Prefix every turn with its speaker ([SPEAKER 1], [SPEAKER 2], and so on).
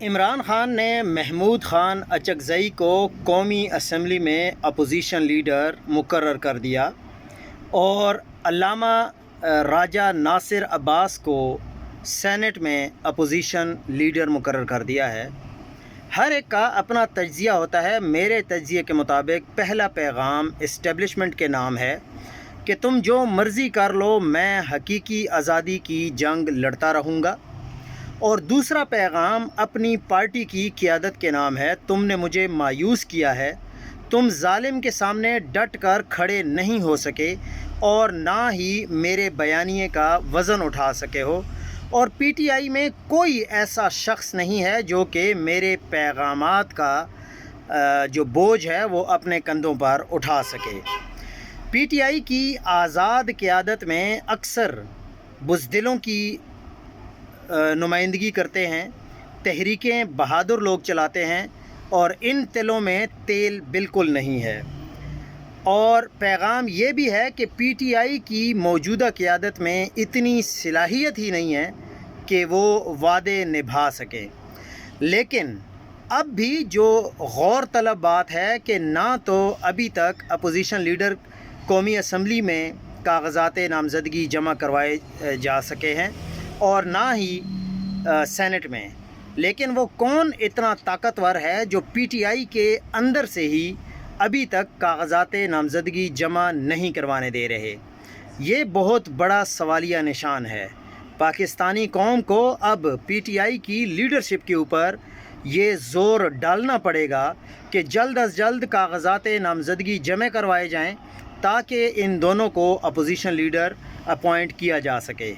[SPEAKER 1] عمران خان نے محمود خان اچکزئی کو قومی اسمبلی میں اپوزیشن لیڈر مقرر کر دیا اور علامہ راجہ ناصر عباس کو سینٹ میں اپوزیشن لیڈر مقرر کر دیا ہے۔ ہر ایک کا اپنا تجزیہ ہوتا ہے۔ میرے تجزیے کے مطابق پہلا پیغام اسٹیبلشمنٹ کے نام ہے کہ تم جو مرضی کر لو، میں حقیقی آزادی کی جنگ لڑتا رہوں گا، اور دوسرا پیغام اپنی پارٹی کی قیادت کے نام ہے، تم نے مجھے مایوس کیا ہے، تم ظالم کے سامنے ڈٹ کر کھڑے نہیں ہو سکے اور نہ ہی میرے بیانیے کا وزن اٹھا سکے ہو، اور پی ٹی آئی میں کوئی ایسا شخص نہیں ہے جو کہ میرے پیغامات کا جو بوجھ ہے وہ اپنے کندھوں پر اٹھا سکے۔ پی ٹی آئی کی آزاد قیادت میں اکثر بزدلوں کی نمائندگی کرتے ہیں، تحریکیں بہادر لوگ چلاتے ہیں، اور ان تلوں میں تیل بالکل نہیں ہے۔ اور پیغام یہ بھی ہے کہ پی ٹی آئی کی موجودہ قیادت میں اتنی صلاحیت ہی نہیں ہے کہ وہ وعدے نبھا سکے۔ لیکن اب بھی جو غور طلب بات ہے کہ نہ تو ابھی تک اپوزیشن لیڈر قومی اسمبلی میں کاغذات نامزدگی جمع کروائے جا سکے ہیں اور نہ ہی سینٹ میں، لیکن وہ کون اتنا طاقتور ہے جو پی ٹی آئی کے اندر سے ہی ابھی تک کاغذات نامزدگی جمع نہیں کروانے دے رہے؟ یہ بہت بڑا سوالیہ نشان ہے۔ پاکستانی قوم کو اب پی ٹی آئی کی لیڈرشپ کے اوپر یہ زور ڈالنا پڑے گا کہ جلد از جلد کاغذات نامزدگی جمع کروائے جائیں تاکہ ان دونوں کو اپوزیشن لیڈر اپوائنٹ کیا جا سکے۔